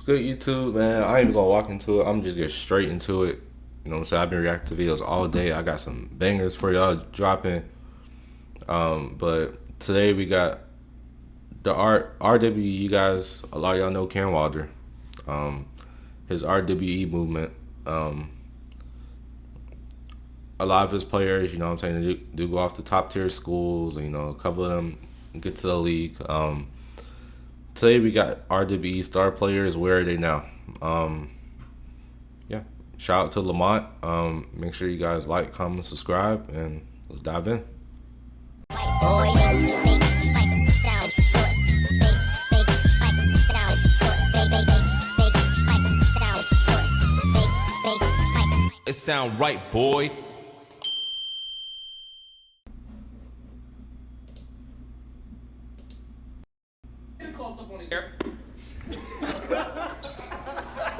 good, YouTube, man? I ain't even gonna walk into it. I'm just get straight into it. You know what I'm saying? I've been reacting to videos all day. I got some bangers for y'all dropping. But today we got the RWE. You guys, a lot of y'all know Cam Wilder. His RWE movement. A lot of his players, you know what I'm saying, they do go off to top tier schools. And, you know, a couple of them get to the league. Today we got RWE star players. Where are they now? Yeah. Shout out to Lamont. Make sure you guys like, comment, subscribe, and let's dive in. It sound right, boy.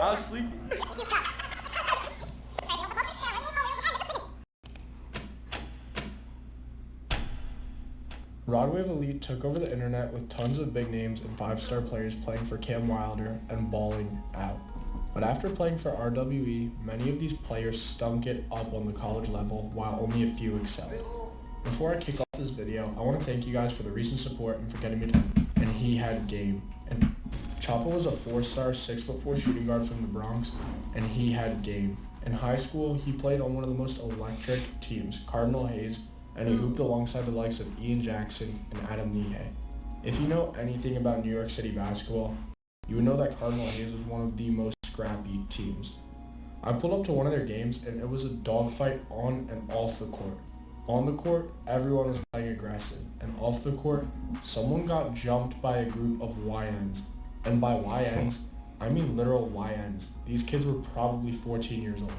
I was sleepy. RWE Elite took over the internet with tons of big names and 5-star players playing for Cam Wilder and balling out. But after playing for RWE, many of these players stunk it up on the college level while only a few excelled. Before I kick off this video, I want to thank you guys for the recent support and for getting me to and he had game. And Choppa was a 4-star, 6'4" shooting guard from the Bronx, and he had game. In high school, he played on one of the most electric teams, Cardinal Hayes, and he hooped alongside the likes of Ian Jackson and Adam Nihei. If you know anything about New York City basketball, you would know that Cardinal Hayes was one of the most scrappy teams. I pulled up to one of their games, and it was a dogfight on and off the court. On the court, everyone was playing aggressive, and off the court, someone got jumped by a group of YNs. And by YNs, I mean literal YNs. These kids were probably 14 years old.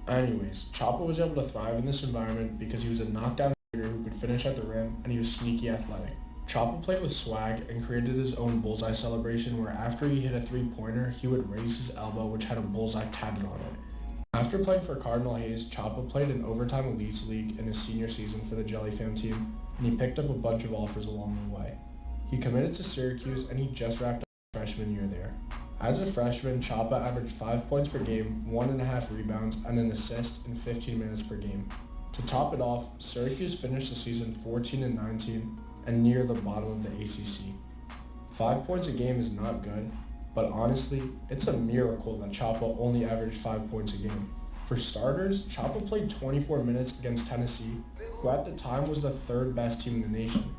Anyways, Choppa was able to thrive in this environment because he was a knockdown shooter who could finish at the rim, and he was sneaky athletic. Choppa played with swag and created his own bullseye celebration where after he hit a 3-pointer, he would raise his elbow which had a bullseye tatted on it. After playing for Cardinal Hayes, Choppa played in Overtime Elites League in his senior season for the Jelly Fam team, and he picked up a bunch of offers along the way. He committed to Syracuse, and he just wrapped up his freshman year there. As a freshman, Choppa averaged 5 points per game, 1.5 rebounds, and an assist in 15 minutes per game. To top it off, Syracuse finished the season 14-19 and near the bottom of the ACC. 5 points a game is not good, but honestly, it's a miracle that Choppa only averaged 5 points a game. For starters, Choppa played 24 minutes against Tennessee, who at the time was the 3rd best team in the nation.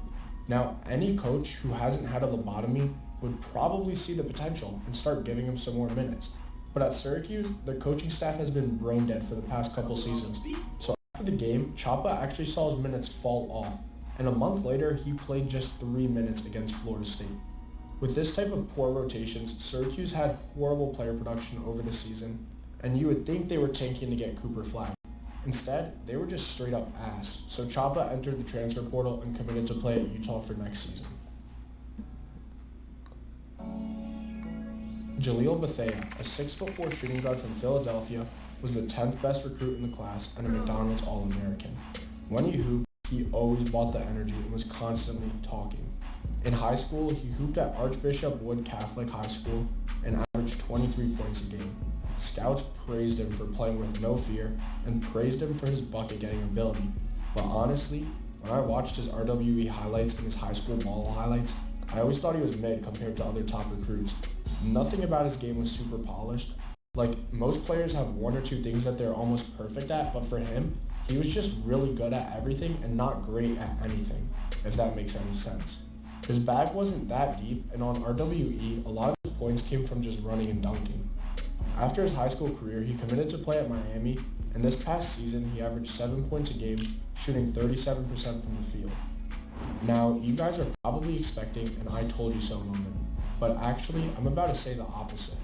Now, any coach who hasn't had a lobotomy would probably see the potential and start giving him some more minutes. But at Syracuse, the coaching staff has been brain dead for the past couple seasons. So after the game, Choppa actually saw his minutes fall off, and a month later, he played just 3 minutes against Florida State. With this type of poor rotations, Syracuse had horrible player production over the season, and you would think they were tanking to get Cooper Flag. Instead, they were just straight up ass, so Choppa entered the transfer portal and committed to play at Utah for next season. Jaleel Bethea, a 6'4" shooting guard from Philadelphia, was the 10th best recruit in the class and a McDonald's All-American. When he hooped, he always brought the energy and was constantly talking. In high school, he hooped at Archbishop Wood Catholic High School and averaged 23 points a game. Scouts praised him for playing with no fear and praised him for his bucket-getting ability. But honestly, when I watched his RWE highlights and his high school ball highlights, I always thought he was mid compared to other top recruits. Nothing about his game was super polished. Like, most players have 1 or 2 things that they're almost perfect at, but for him, he was just really good at everything and not great at anything, if that makes any sense. His bag wasn't that deep, and on RWE, a lot of his points came from just running and dunking. After his high school career, he committed to play at Miami, and this past season, he averaged 7 points a game, shooting 37% from the field. Now, you guys are probably expecting an I told you so moment, but actually, I'm about to say the opposite.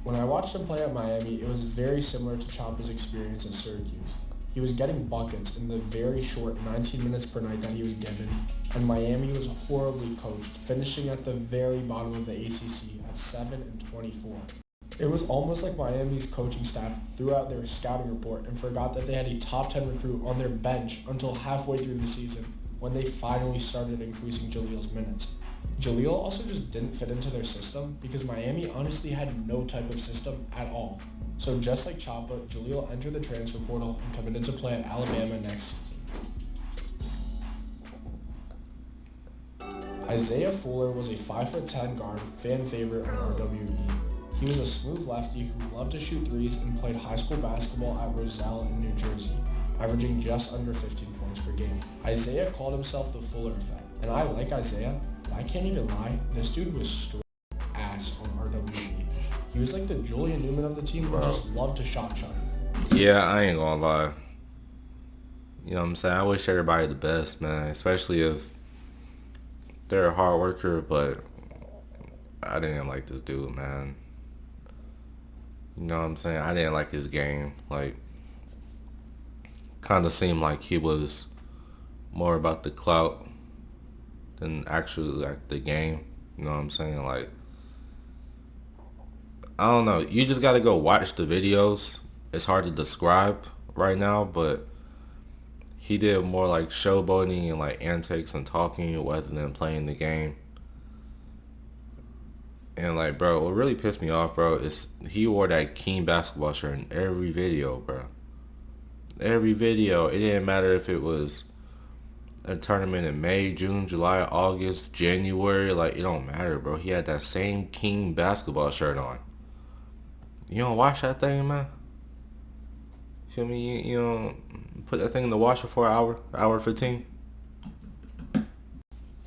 When I watched him play at Miami, it was very similar to Choppa's experience at Syracuse. He was getting buckets in the very short 19 minutes per night that he was given, and Miami was horribly coached, finishing at the very bottom of the ACC at 7-24. It was almost like Miami's coaching staff threw out their scouting report and forgot that they had a top 10 recruit on their bench until halfway through the season, when they finally started increasing Jaleel's minutes. Jaleel also just didn't fit into their system because Miami honestly had no type of system at all. So just like Chapa, Jaleel entered the transfer portal and committed to play at Alabama next season. Isaiah Fuller was a 5'10" guard, fan favorite on RWE. He was a smooth lefty who loved to shoot threes and played high school basketball at Roselle in New Jersey, averaging just under 15 points per game. Isaiah called himself the Fuller effect, and I like Isaiah, but I can't even lie, this dude was straight ass on RWE. He was like the Julian Newman of the team who just loved to shot chuck. Yeah, I ain't gonna lie. You know what I'm saying? I wish everybody the best, man, especially if they're a hard worker, but I didn't like this dude, man. You know what I'm saying? I didn't like his game. Like, kind of seemed like he was more about the clout than actually like the game. You know what I'm saying? Like, I don't know. You just got to go watch the videos. It's hard to describe right now, but he did more like showboating and like antics and talking rather than playing the game. And like, bro, what really pissed me off, bro, is he wore that King basketball shirt in every video, bro. Every video. It didn't matter if it was a tournament in May, June, July, August, January. Like, it don't matter, bro. He had that same King basketball shirt on. You don't watch that thing, man? Feel me? You know, put that thing in the washer for an hour 15.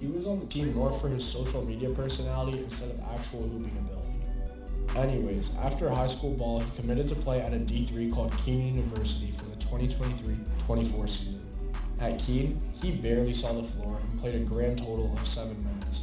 He was on the team more for his social media personality instead of actual hooping ability. Anyways, after high school ball, he committed to play at a D3 called Keene University for the 2023-24 season. At Keene, he barely saw the floor and played a grand total of 7 minutes.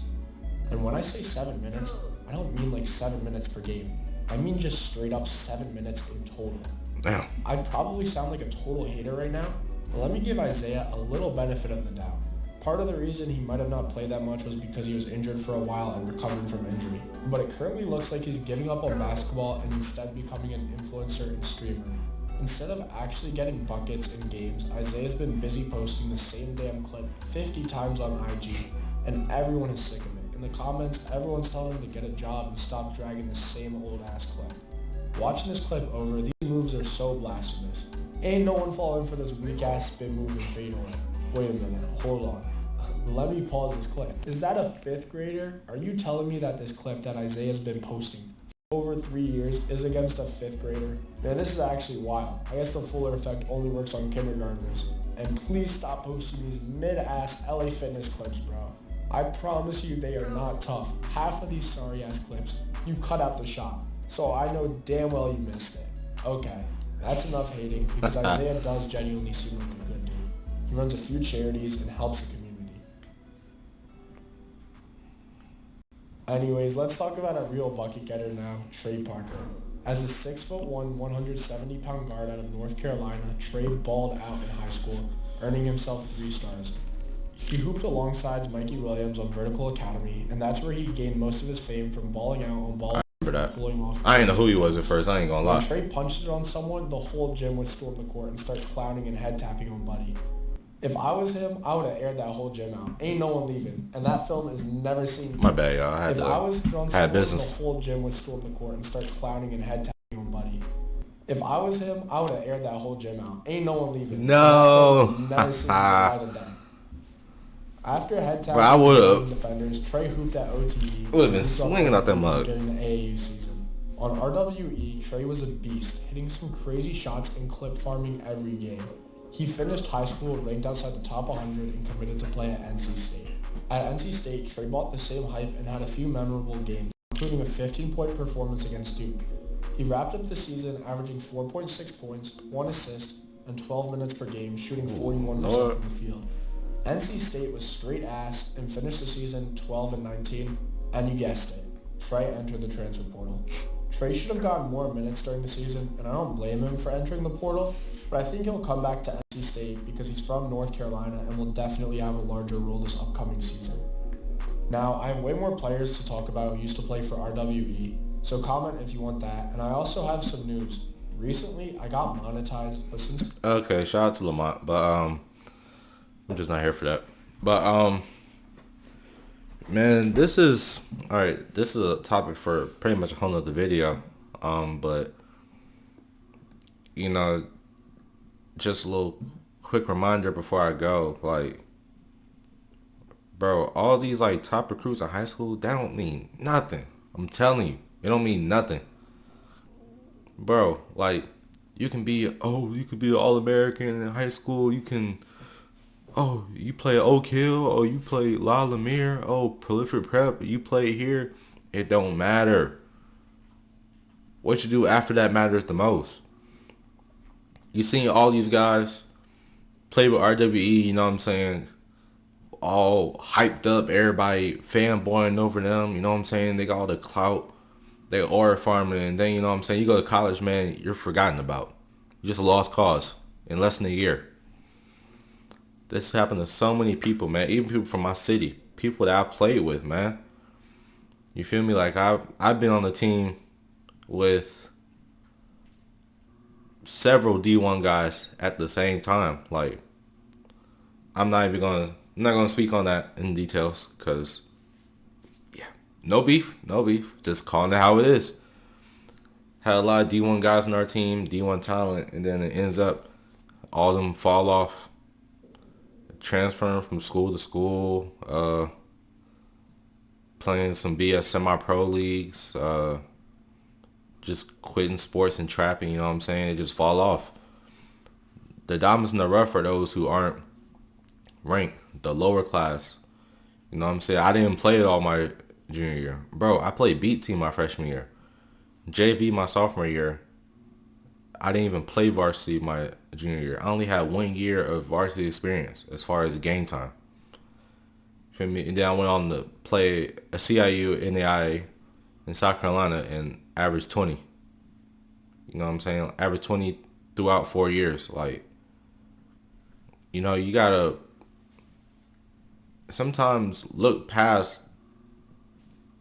And when I say 7 minutes, I don't mean like 7 minutes per game. I mean just straight up 7 minutes in total. Damn. I probably sound like a total hater right now, but let me give Isaiah a little benefit of the doubt. Part of the reason he might have not played that much was because he was injured for a while and recovering from injury. But it currently looks like he's giving up on basketball and instead becoming an influencer and streamer. Instead of actually getting buckets in games, Isaiah's been busy posting the same damn clip 50 times on IG, and everyone is sick of it. In the comments, everyone's telling him to get a job and stop dragging the same old ass clip. Watching this clip over, these moves are so blasphemous. Ain't no one falling for this weak ass spin move and fade away. Wait a minute, hold on. Let me pause this clip. Is that a 5th grader? Are you telling me that this clip that Isaiah's been posting for over 3 years is against a 5th grader? Man, this is actually wild. I guess the Fuller effect only works on kindergartners. And please stop posting these mid-ass LA Fitness clips, bro. I promise you they are not tough. Half of these sorry-ass clips, you cut out the shot. So I know damn well you missed it. Okay, that's enough hating because Isaiah does genuinely seem like a good dude. He runs a few charities and helps the community. Anyways, let's talk about a real bucket getter now, Trey Parker. As a 6'1", 170-pound guard out of North Carolina, Trey balled out in high school, earning himself 3 stars. He hooped alongside Mikey Williams on Vertical Academy, and that's where he gained most of his fame from balling out on ball and pulling off. I didn't know who he was at first. I ain't gonna lie. When Trey punched it on someone, the whole gym would storm the court and start clowning and head tapping on Buddy. If I was him, I would have aired that whole gym out. Ain't no one leaving. And that film is never seen. My bad, y'all. I was on someone, the whole gym would storm the court and start clowning and head tapping on Buddy. If I was him, I would have aired that whole gym out. Ain't no one leaving. No. Never seen the light of day. After head tapping I would have. Defenders, Trey hooped at OTE. Would have been swinging out that mug. During the AAU season. On RWE, Trey was a beast, hitting some crazy shots and clip farming every game. He finished high school ranked outside the top 100 and committed to play at NC State. At NC State, Trey bought the same hype and had a few memorable games, including a 15-point performance against Duke. He wrapped up the season averaging 4.6 points, 1 assist, and 12 minutes per game, shooting 41% from the field. NC State was straight ass and finished the season 12-19, and you guessed it, Trey entered the transfer portal. Trey should have gotten more minutes during the season, and I don't blame him for entering the portal, but I think he'll come back to NC State because he's from North Carolina and will definitely have a larger role this upcoming season. Now, I have way more players to talk about who used to play for RWE, so comment if you want that, and I also have some news. Recently, I got monetized, but since... Okay, shout out to Lamont, but I'm just not here for that. But Man, this is alright. This is a topic for pretty much a whole nother video. But you know, just a little quick reminder before I go. Like, bro, all these like top recruits in high school, that don't mean nothing. I'm telling you, it don't mean nothing, bro. Like, you can be an All-American in high school. You play Oak Hill, you play La Lemire, Prolific Prep, you play here. It don't matter. What you do after that matters the most. You seen all these guys play with RWE, you know what I'm saying? All hyped up, everybody fanboying over them, you know what I'm saying? They got all the clout, they aura farming, and then, you know what I'm saying, you go to college, man, you're forgotten about. You're just a lost cause in less than a year. This happened to so many people, man. Even people from my city. People that I've played with, man. You feel me? Like, I've been on the team with several D1 guys at the same time. Like, I'm not gonna speak on that in details, because, yeah. No beef. Just calling it how it is. Had a lot of D1 guys on our team, D1 talent, and then it ends up all of them fall off. Transferring from school to school, playing some BS semi-pro leagues, just quitting sports and trapping, you know what I'm saying? They just fall off. The diamonds in the rough are those who aren't ranked, the lower class. You know what I'm saying? I didn't play it all my junior year. Bro, I played beat team my freshman year. JV my sophomore year. I didn't even play varsity my junior year. I only had 1 year of varsity experience as far as game time. Feel me? And then I went on to play a CIU NAIA in South Carolina and averaged 20. You know what I'm saying? Average 20 throughout 4 years. Like, you know, you gotta sometimes look past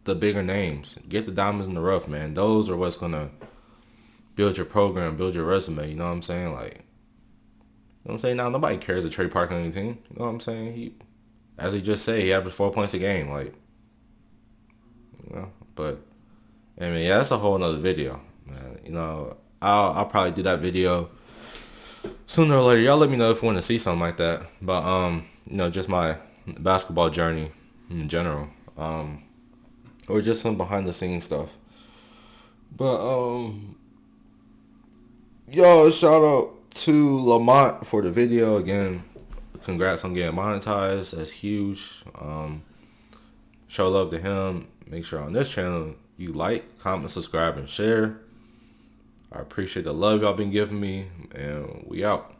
the bigger names. Get the diamonds in the rough, man. Those are what's gonna build your program, build your resume, you know what I'm saying? Like, you know what I'm saying? Now, nobody cares that Trey Parker on your team. You know what I'm saying? As he just said, he averaged 4 points a game. Like, you know, but, I mean, yeah, that's a whole nother video, man. You know, I'll probably do that video sooner or later. Y'all let me know if you want to see something like that. But, you know, just my basketball journey in general. Or just some behind the scenes stuff. But, yo, shout out to Lamont for the video. Again, congrats on getting monetized. That's huge. Show love to him. Make sure on this channel you like, comment, subscribe, and share. I appreciate the love y'all been giving me, and we out.